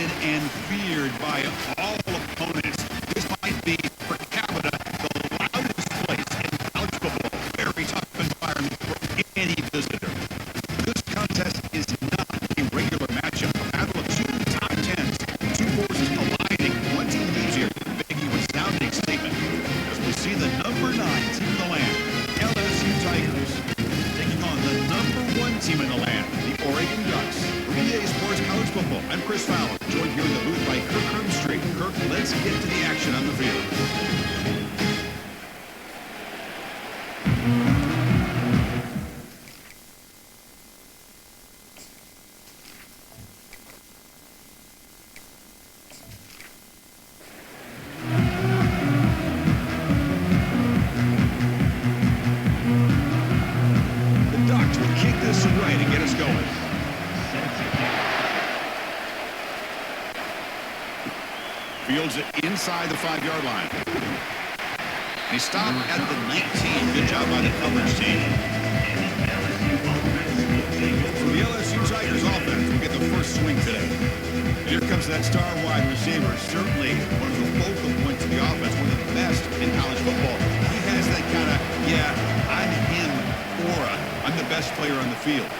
respected and feared by all opponents. This might be, per capita, the loudest place in college football. Very tough environment for any visitor. This contest is not a regular matchup. A battle of two top tens, two forces colliding. One team leaves here making a resounding statement. As we see the number 9 team in the land, LSU Tigers, taking on the number 1 team in the land, the Oregon Ducks. 3A Sports College Football. I'm Chris Fowler, joined here in the booth by Kirk Hermstreet. Kirk, let's get to the action on the field. The Ducks will kick this away to get us going. Fields it inside the 5-yard line. He stopped at the 19. Good job by the coverage team. For the LSU Tigers offense, we get the first swing today. Here comes that star wide receiver. Certainly one of the focal points of the offense, one of the best in college football. He has that kind of, I'm him aura. I'm the best player on the field.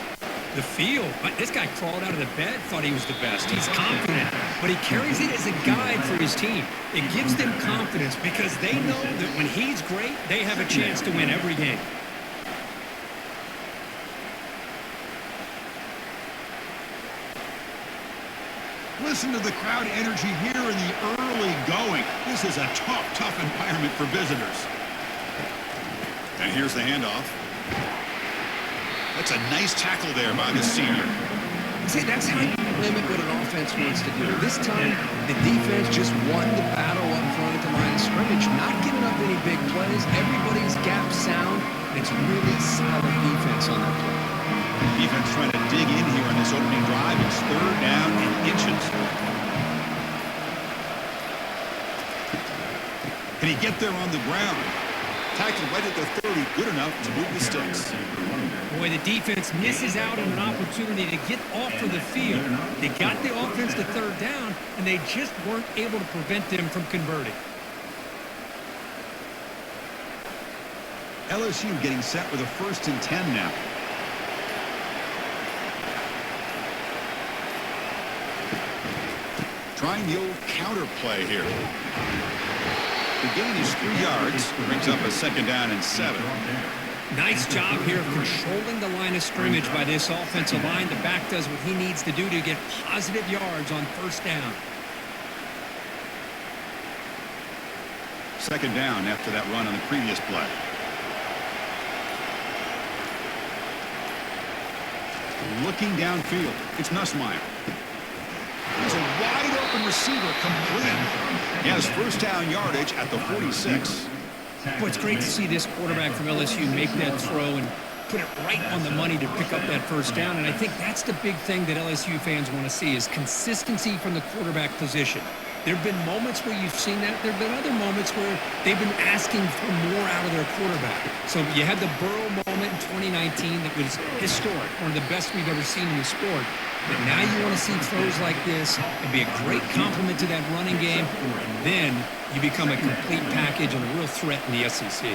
The field. This guy crawled out of the bed, thought he was the best. He's confident, but he carries it as a guide for his team. It gives them confidence because they know that when he's great, they have a chance to win every game. Listen to the crowd energy here in the early going. This is a tough environment for visitors. And here's the handoff. That's a nice tackle there by the senior. See, that's how you limit what an offense wants to do. This time, the defense just won the battle up front at the line of scrimmage, not giving up any big plays. Everybody's gap sound. It's really solid defense on that play. Defense trying to dig in here on this opening drive. It's 3rd down and inches. Can he get there on the ground? Tackled right at the 30, good enough to move the sticks. Boy, the defense misses out on an opportunity to get off of the field. They got the offense to 3rd down, and they just weren't able to prevent them from converting. LSU getting set with a 1st and 10 now. Trying the old counter play here. The gain is 3 yards, brings up a 2nd down and 7. Nice job here of controlling the line of scrimmage by this offensive line. The back does what he needs to do to get positive yards on 1st down. 2nd down after that run on the previous play. Looking downfield, it's Nussmeier. He's a wide open receiver, complete. He has 1st down yardage at the 46. Well, it's great to see this quarterback from LSU make that throw and put it right on the money to pick up that 1st down. And I think that's the big thing that LSU fans want to see is consistency from the quarterback position. There have been moments where you've seen that. There have been other moments where they've been asking for more out of their quarterback. So you had the Burrow moment in 2019 that was historic, one of the best we've ever seen in the sport. But now you want to see throws like this and be a great complement to that running game. And then you become a complete package and a real threat in the SEC.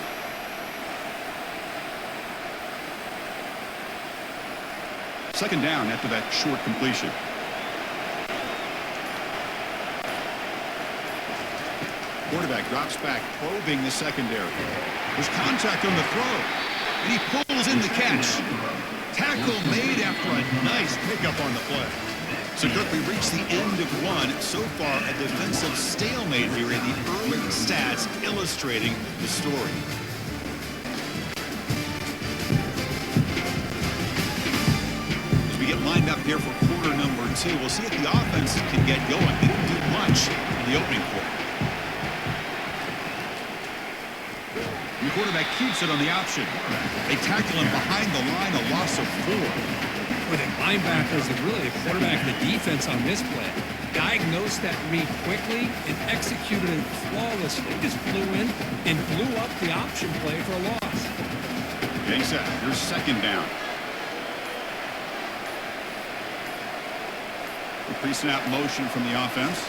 Second down after that short completion. Quarterback drops back, probing the secondary. There's contact on the throw, and he pulls in the catch. Tackle made after a nice pickup on the play. So, Kirk, we reached the end of one. So far, a defensive stalemate here in the early stats illustrating the story. As we get lined up here for quarter number 2, we'll see if the offense can get going. They didn't do much in the opening quarter. The quarterback keeps it on the option. They tackle him behind the line, a loss of 4. With the linebackers and really the quarterback and the defense on this play, diagnosed that read quickly and executed it flawlessly. Just flew in and blew up the option play for a loss. Getting set. Here's second down. Pre-snap motion from the offense.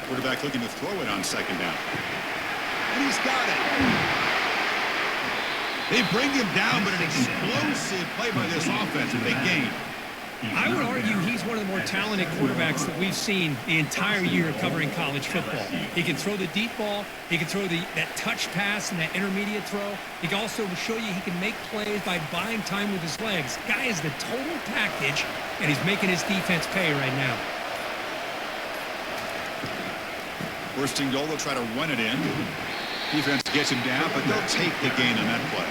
Quarterback looking to throw it on second down. And he's got it. They bring him down, but an explosive play by this offense. A big gain. I would argue he's one of the more talented quarterbacks that we've seen the entire year covering college football. He can throw the deep ball. He can throw that touch pass and that intermediate throw. He can also show you he can make plays by buying time with his legs. Guy is the total package, and he's making his defense pay right now. First and goal, they'll try to run it in. Defense gets him down, but they'll take the gain on that play.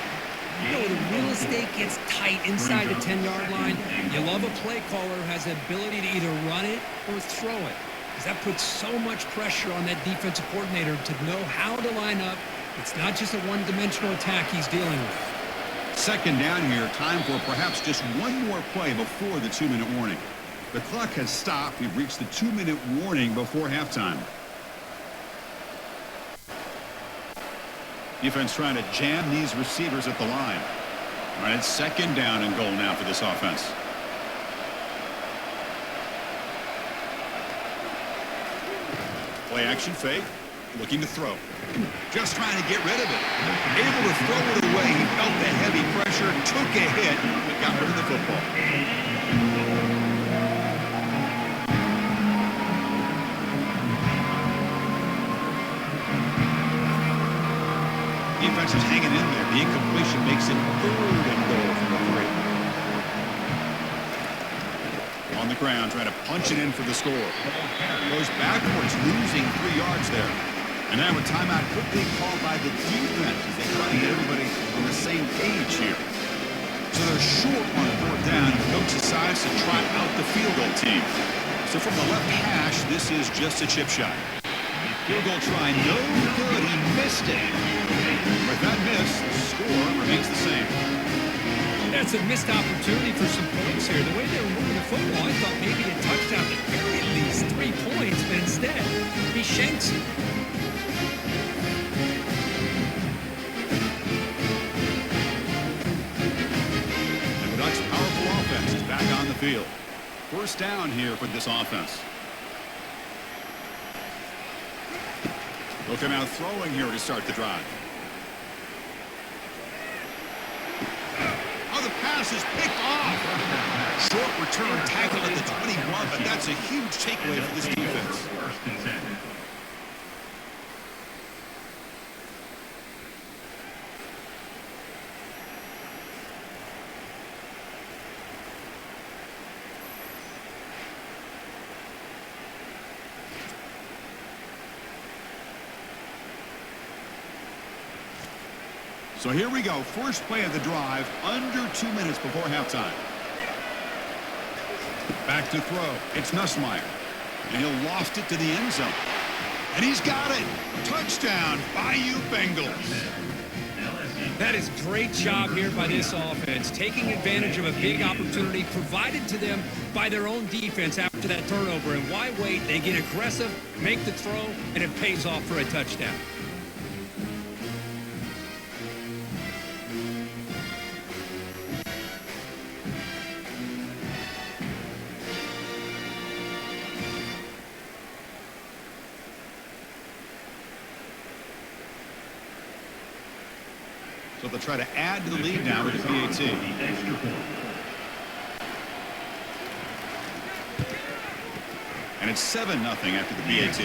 You know, the real estate gets tight inside the 10-yard line. You love a play caller who has the ability to either run it or throw it, because that puts so much pressure on that defensive coordinator to know how to line up. It's not just a one-dimensional attack he's dealing with. Second down here, time for perhaps just one more play before the 2-minute warning. The clock has stopped. We've reached the 2-minute warning before halftime. Defense trying to jam these receivers at the line. All right, it's second down and goal now for this offense. Play action fake. Looking to throw. Just trying to get rid of it. Able to throw it away. He felt the heavy pressure, took a hit, but got rid of the football. Defense is hanging in there. The incompletion makes it 3rd and goal from the 3. On the ground, trying to punch it in for the score. Goes backwards, losing 3 yards there. And now a timeout could be called by the defense as they try to get everybody on the same page here. So they're short on 4th down. Coach decides to try out the field goal team. So from the left hash, this is just a chip shot. Field goal try, no good. He missed it. With that miss, the score remains the same. That's a missed opportunity for some points here. The way they were moving the football, I thought maybe a touchdown to carry at least 3 points, but instead, he shanks it. And the Ducks' powerful offense is back on the field. First down here for this offense. They'll come out throwing here to start the drive. Oh, the pass is picked off. Short return tackle at the 21, but that's a huge takeaway for this defense. So here we go. First play of the drive, under 2 minutes before halftime. Back to throw. It's Nussmeier. And he'll loft it to the end zone. And he's got it. Touchdown, Bayou Bengals. That is great job here by this offense, taking advantage of a big opportunity provided to them by their own defense after that turnover. And why wait? They get aggressive, make the throw, and it pays off for a touchdown. So they'll try to add to the lead now with the PAT. And it's 7-0 after the PAT.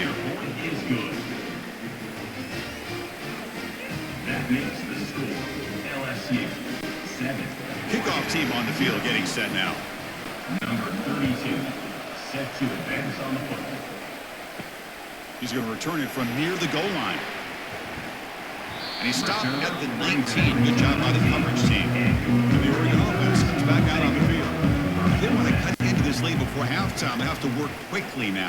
That makes the score LSU 7. Kickoff team on the field getting set now. Number 32 set to advance on the football. He's going to return it from near the goal line. And he stopped at the 19. Good job by the coverage team. And the Oregon offense comes back out on the field. If they want to cut into this lead before halftime, they have to work quickly now.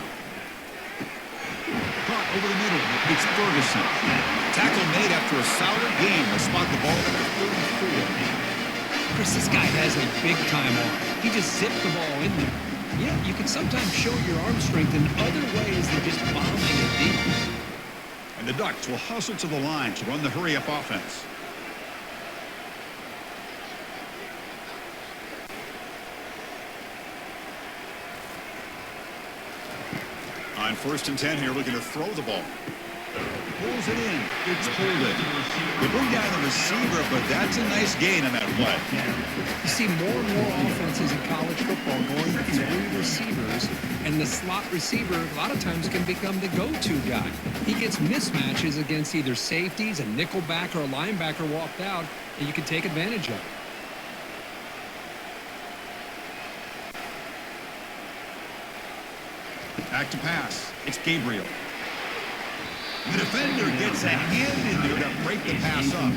Caught over the middle. It's Ferguson. Tackle made after a solid game. They'll spot the ball at the 34. Chris, this guy has a big-time arm. He just zipped the ball in there. Yeah, you can sometimes show your arm strength in other ways than just bombing it deep. And the Ducks will hustle to the line to run the hurry-up offense. First and 10 here, looking to throw the ball. Pulls it in. It's pulled in. They bring down the receiver, but that's a nice gain on that play. You see more and more offenses in college football going with 3 receivers, and the slot receiver a lot of times can become the go-to guy. He gets mismatches against either safeties, a nickelback, or a linebacker walked out, and you can take advantage of it. Back to pass. It's Gabriel. The defender gets a hand in there to break the pass up.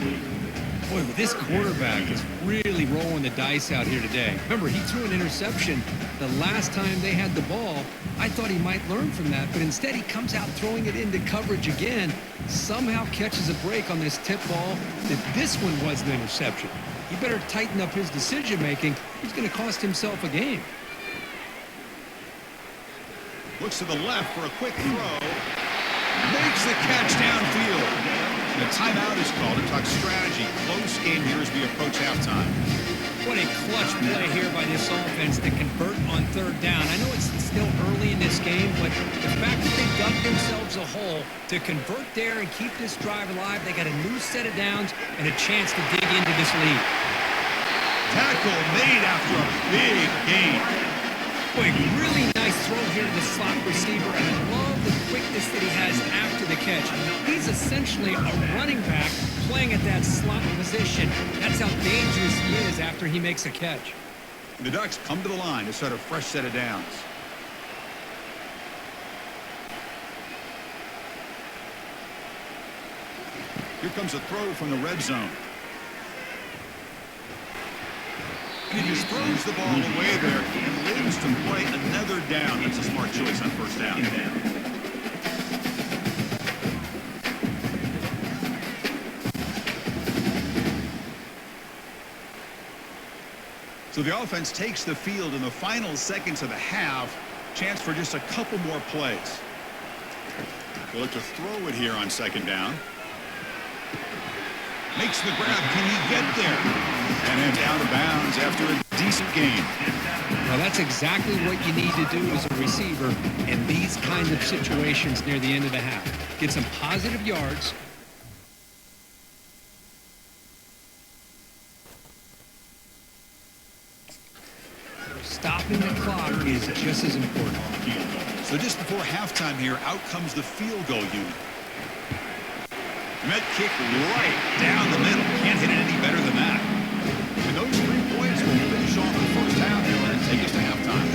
Boy, this quarterback is really rolling the dice out here today. Remember, he threw an interception the last time they had the ball. I thought he might learn from that, but instead he comes out throwing it into coverage again, somehow catches a break on this tip ball that this one was an interception. He better tighten up his decision-making. He's going to cost himself a game. Looks to the left for a quick throw. Makes the catch downfield. The timeout is called to talk strategy. Close game here as we approach halftime. What a clutch play here by this offense to convert on 3rd down. I know it's still early in this game, but the fact that they dug themselves a hole to convert there and keep this drive alive, they got a new set of downs and a chance to dig into this lead. Tackle made after a big gain. Boy, really nice throw here to the slot receiver, and I love the quickness that he has after the catch. He's essentially a running back playing at that slot position. That's how dangerous he is after he makes a catch. The Ducks come to the line to start a fresh set of downs. Here comes a throw from the red zone. And he just throws the ball away there and lives to play another down. That's a smart choice on 1st down. So the offense takes the field in the final seconds of the half. Chance for just a couple more plays. They'll look to throw it here on 2nd down. Makes the grab. Can he get there? And then out of bounds after a decent gain. Well, that's exactly what you need to do as a receiver in these kinds of situations near the end of the half. Get some positive yards. Stopping the clock is just as important. So just before halftime here, out comes the field goal unit. Met kick right down the middle. Can't hit it any better than that. And those 3 points will finish off the 1st half and take us to halftime.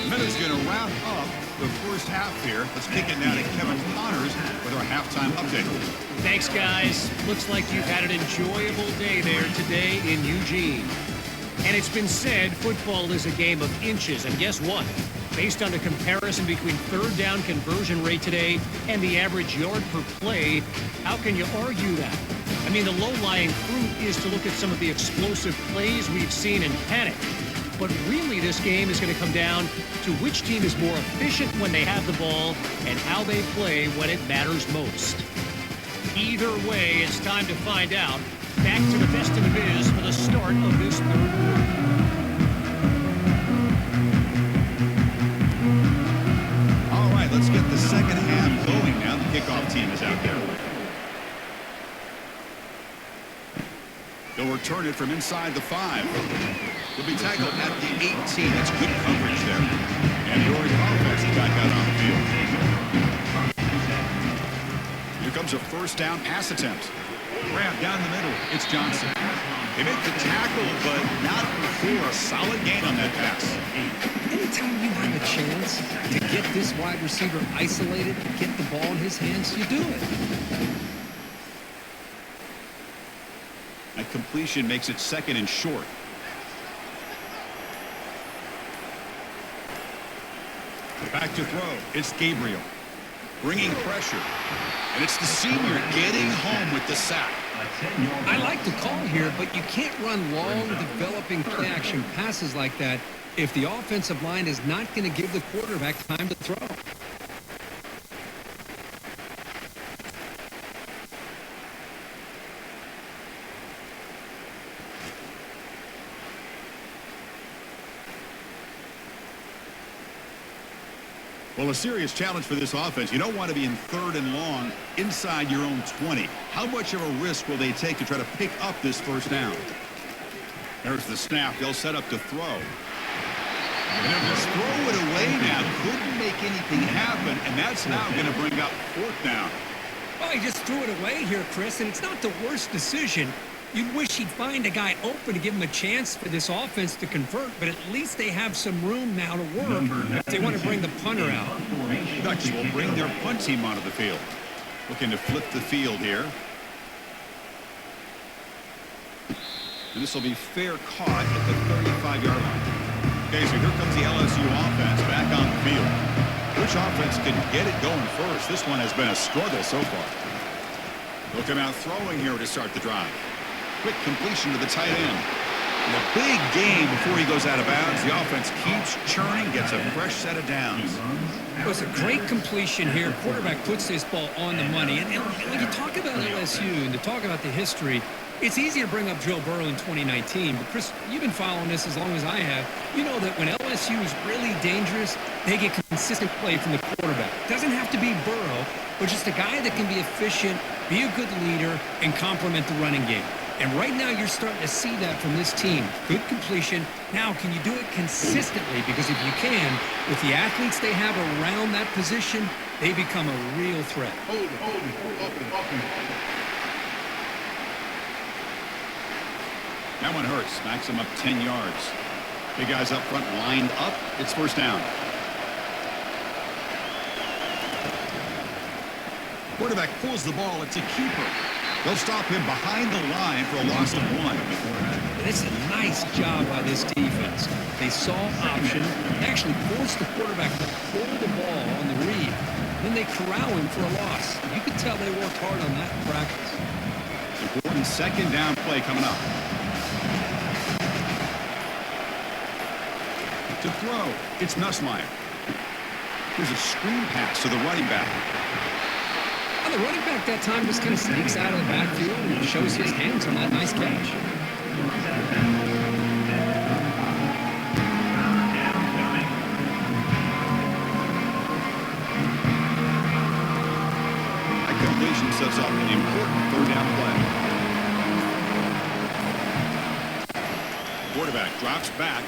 Meadows going to wrap up the 1st half here. Let's kick it now to Kevin Connors with our halftime update. Thanks, guys. Looks like you've had an enjoyable day there today in Eugene. And it's been said football is a game of inches. And guess what? Based on a comparison between 3rd down conversion rate today and the average yard per play, how can you argue that? I mean, the low-lying fruit is to look at some of the explosive plays we've seen in panic. But really, this game is going to come down to which team is more efficient when they have the ball and how they play when it matters most. Either way, it's time to find out. Back to the best in the biz for the start of this 3rd quarter. All right, let's get the 2nd half going now. The kickoff team is out there. They'll return it from inside the 5. Will be tackled at the 18. That's good coverage there. And the Oregon offense is back out on the field. Here comes a 1st down pass attempt. Grab down the middle. It's Johnson. They make the tackle, but not before a solid gain on that pass. Anytime you have a chance to get this wide receiver isolated, get the ball in his hands, you do it. That completion makes it 2nd and short. Back to throw. It's Gabriel. Bringing pressure. And it's the senior getting home with the sack. I like the call here, but you can't run long, developing play-action passes like that if the offensive line is not going to give the quarterback time to throw. Well, a serious challenge for this offense. You don't want to be in 3rd and long inside your own 20. How much of a risk will they take to try to pick up this first down? There's the snap. They'll set up to throw. And they'll just throw it away now. Couldn't make anything happen, and that's now going to bring up 4th down. Well, he just threw it away here, Chris, and it's not the worst decision. You'd wish he'd find a guy open to give him a chance for this offense to convert, but at least they have some room now to work if they want to bring the punter out. Ducks will bring their punt team onto the field. Looking to flip the field here. And this will be fair caught at the 35-yard line. Okay, so here comes the LSU offense back on the field. Which offense can get it going first? This one has been a struggle so far. They'll come out throwing here to start the drive. Quick completion to the tight end. And a big game before he goes out of bounds. The offense keeps churning, gets a fresh set of downs. It was a great completion here. Quarterback puts this ball on the money. And when you talk about LSU and to talk about the history, it's easy to bring up Joe Burrow in 2019. But, Chris, you've been following this as long as I have. You know that when LSU is really dangerous, they get consistent play from the quarterback. It doesn't have to be Burrow, but just a guy that can be efficient, be a good leader, and complement the running game. And right now you're starting to see that from this team. Good completion. Now, can you do it consistently? Because if you can, with the athletes they have around that position, they become a real threat. That one hurts. Smacks him up 10 yards. Big guys up front lined up. It's first down. Quarterback pulls the ball. It's a keeper. They'll stop him behind the line for a loss of 1. It's a nice job by this defense. They saw option, actually forced the quarterback to pull the ball on the read. Then they corral him for a loss. You could tell they worked hard on that in practice. Important second down play coming up. To throw, it's Nussmeier. Here's a screen pass to the running back. Well, the running back that time just kind of sneaks out of the backfield and shows his hands on that nice catch. That completion sets up an important third down play. Quarterback drops back.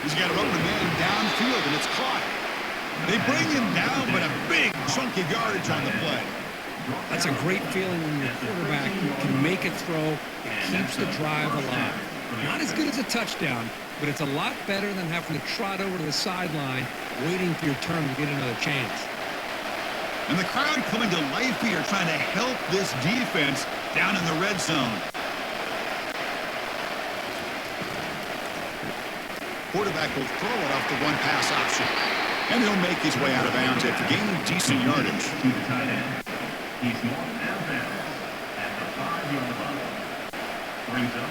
He's got an open man downfield, and it's caught. They bring him down, but a big chunk of yardage on the play. That's a great feeling when your quarterback can make a throw and keeps the drive alive. Not as good as a touchdown, but it's a lot better than having to trot over to the sideline, waiting for your turn to get another chance. And the crowd coming to life here, trying to help this defense down in the red zone. Quarterback will throw it off the one pass option. And he'll make his way out of bounds after gaining decent yardage. To the tight end. He's marked out of bounds at the 5-yard line. Brings up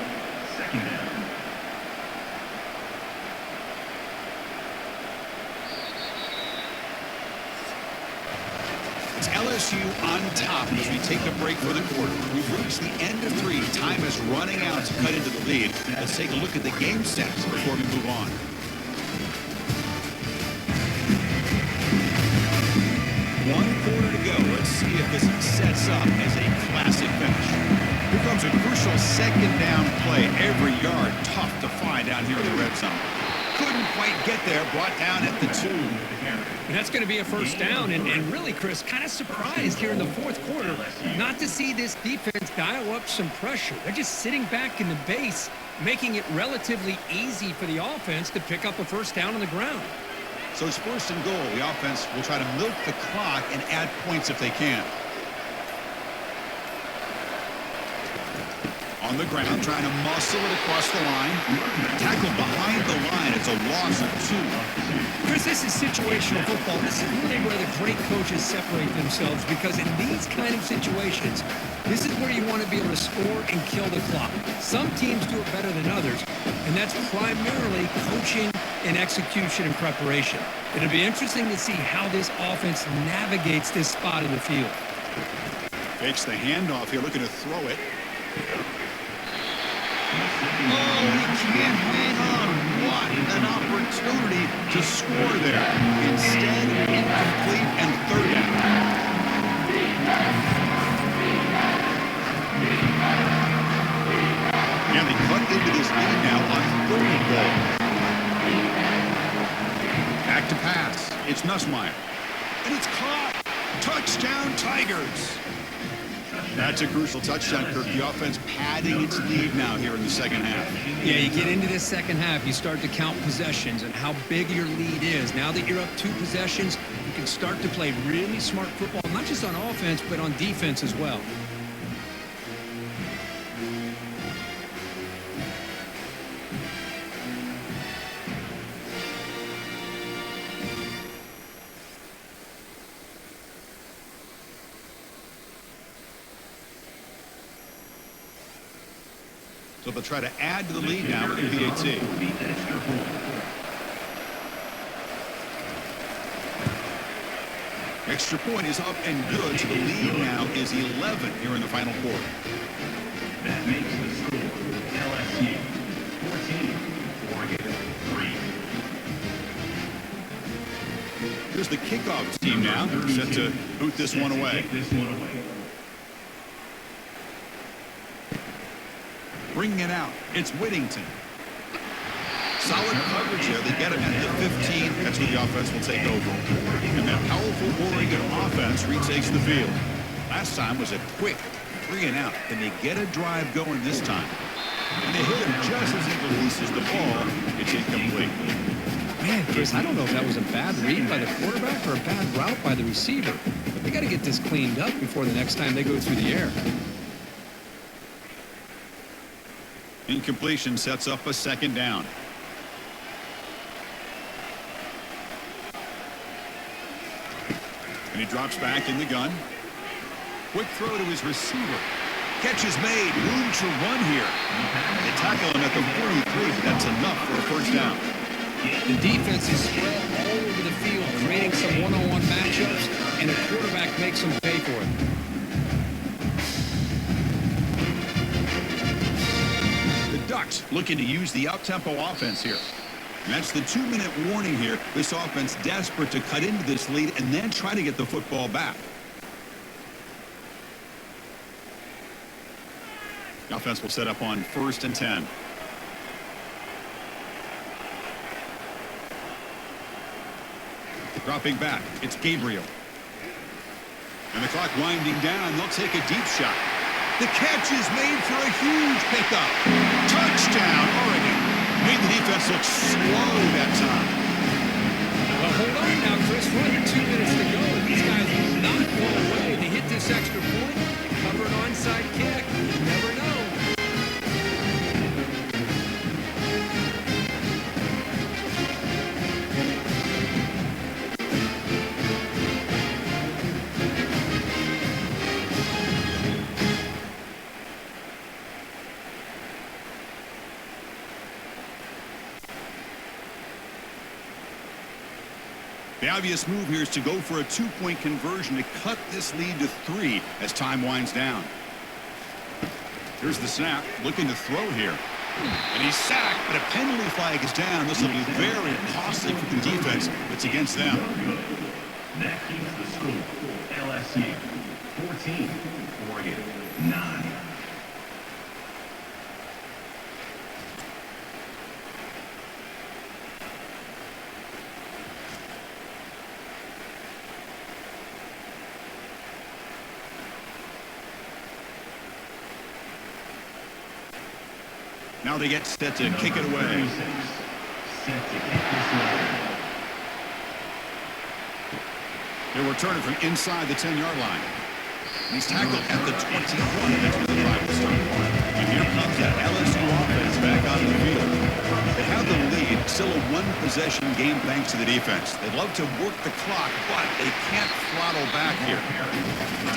second down. It's LSU on top as we take a break for the quarter. We've reached the end of 3. Time is running out to cut into the lead. Let's take a look at the game stats before we move on. One quarter to go. Let's see if this sets up as a classic finish. Here comes a crucial second down play. Every yard tough to find out here in the red zone. Couldn't quite get there. Brought down at the 2. And that's going to be a first down. And really, Chris, kind of surprised here in the fourth quarter not to see this defense dial up some pressure. They're just sitting back in the base, making it relatively easy for the offense to pick up a first down on the ground. So it's first and goal. The offense will try to milk the clock and add points if they can. On the ground, trying to muscle it across the line. Tackled behind the line. It's a loss of 2. Chris, this is situational football. This is really where the great coaches separate themselves, because in these kind of situations, this is where you want to be able to score and kill the clock. Some teams do it better than others, and that's primarily coaching and execution and preparation. It'll be interesting to see how this offense navigates this spot in the field. Fakes the handoff here, looking to throw it. Oh, he can't hang on. What an opportunity to score there. Instead, incomplete and third down. And they cut into this lead now on 3rd and goal. Back to pass. It's Nussmeier. And it's caught. Touchdown, Tigers. That's a crucial touchdown, Kirk. The offense padding its lead now here in the second half. Yeah, you get into this second half, you start to count possessions and how big your lead is. Now that you're up 2 possessions, you can start to play really smart football, not just on offense, but on defense as well. So they'll try to add to the lead now with the PAT. Extra point is up and good. So the lead now is 11 here in the final quarter. That makes the score LSU 14, Oregon 3. Here's the kickoff team now. Set to boot this one away. Bringing it out. It's Whittington. Solid coverage here. They get him at the 15. That's where the offense will take over. And that powerful Oregon offense retakes the field. Last time was a quick 3 and out. Can they get a drive going this time? And they hit him just as he releases the ball. It's incomplete. Man, Chris, I don't know if that was a bad read by the quarterback or a bad route by the receiver. But they got to get this cleaned up before the next time they go through the air. Incompletion sets up a 2nd down. And he drops back in the gun. Quick throw to his receiver. Catch is made. Room to run here. They tackle him at the 43. That's enough for a 1st down. The defense is spread all over the field, creating some one-on-one matchups, and the quarterback makes them pay for it. Ducks looking to use the out-tempo offense here. And that's the 2-minute warning here. This offense desperate to cut into this lead and then try to get the football back. The offense will set up on 1st and 10. Dropping back, it's Gabriel. And the clock winding down, they'll take a deep shot. The catch is made for a huge pickup. Touchdown, Oregon. Made the defense look slow that time. Well, hold on now, Chris. We're under 2 minutes to go. These guys will not go away. They hit this extra point, cover an onside kick. You never know. The obvious move here is to go for a 2-point conversion to cut this lead to 3 as time winds down. Here's the snap, looking to throw here. And he's sacked, but a penalty flag is down. This will be very costly for the defense. It's against them. That keeps the score LSU 14, Oregon 9. Now they get set to kick it away. They'll return it from inside the 10-yard line. He's tackled at the 21. That's where the drive will start. And here comes that LSU offense back onto the field. They have the lead, still a 1-possession game thanks to the defense. They love to work the clock, but they can't throttle back here.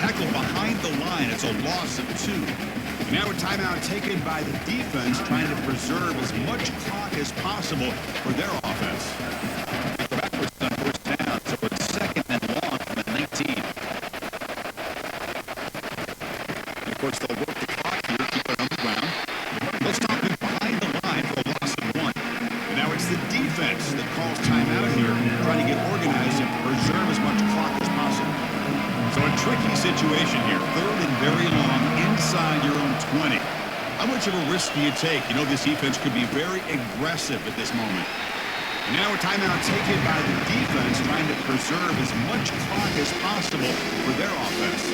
Tackle behind the line. It's a loss of 2. Now a timeout taken by the defense, trying to preserve as much clock as possible for their offense. They go backwards on 1st down, so it's 2nd and long from the 19. And of course, they'll work the clock here, keep it on the ground. They'll stop him situation here. 3rd and very long inside your own 20. How much of a risk do you take? You know this defense could be very aggressive at this moment. And now a timeout taken by the defense, trying to preserve as much clock as possible for their offense.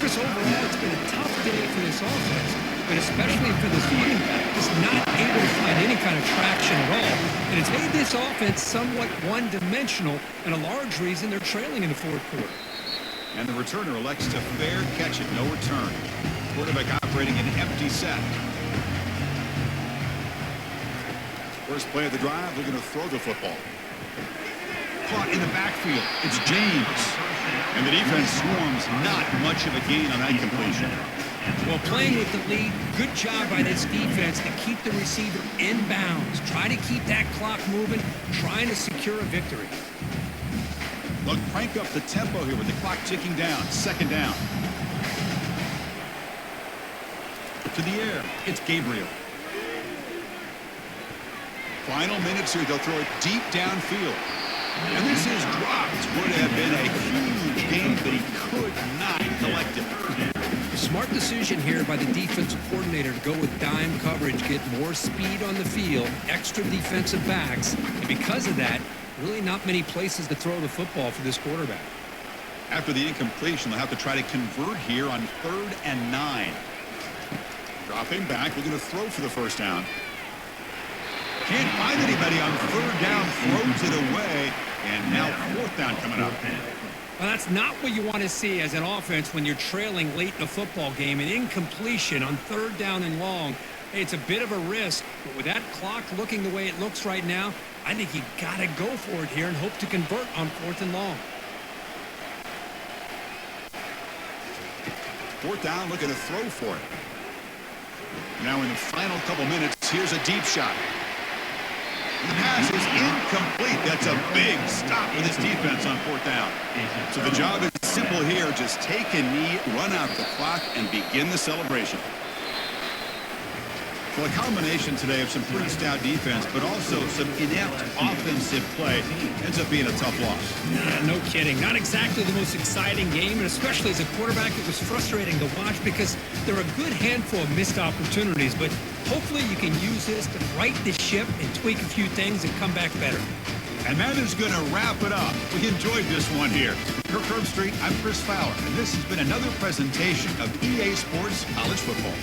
Chris, overall, it's been a tough day for this offense, but especially for this team, is not able to find any kind of traction at all. And it's made this offense somewhat one-dimensional, and a large reason they're trailing in the 4th quarter. And the returner elects to fair catch it, no return. Quarterback operating an empty set. First play of the drive, looking to throw the football. Caught in the backfield. It's James. And the defense swarms, not much of a gain on that completion. Well, playing with the lead, good job by this defense to keep the receiver in bounds. Try to keep that clock moving, trying to secure a victory. Look, crank up the tempo here with the clock ticking down. 2nd down. To the air. It's Gabriel. Final minutes here. They'll throw it deep downfield. And this is dropped. Would have been a huge gain, but he could not collect it. Smart decision here by the defensive coordinator to go with dime coverage, get more speed on the field, extra defensive backs, and because of that, really not many places to throw the football for this quarterback. After the incompletion, they'll have to try to convert here on 3rd and 9. Dropping back, looking to throw for the 1st down. Can't find anybody on 3rd down, throws it away, and now 4th down coming up. Well, that's not what you want to see as an offense when you're trailing late in a football game. An incompletion on 3rd down and long. Hey, it's a bit of a risk, but with that clock looking the way it looks right now, I think you got to go for it here and hope to convert on 4th and long. 4th down, looking to throw for it. Now in the final couple minutes, here's a deep shot. The pass is incomplete. That's a big stop for this defense on 4th down. So the job is simple here. Just take a knee, run out the clock, and begin the celebration. Well, a combination today of some pretty stout defense, but also some inept offensive play ends up being a tough loss. No kidding. Not exactly the most exciting game, and especially as a quarterback, it was frustrating to watch because there are a good handful of missed opportunities, but hopefully you can use this to right the ship and tweak a few things and come back better. And that is going to wrap it up. We enjoyed this one here. For Curb Street, I'm Chris Fowler, and this has been another presentation of EA Sports College Football.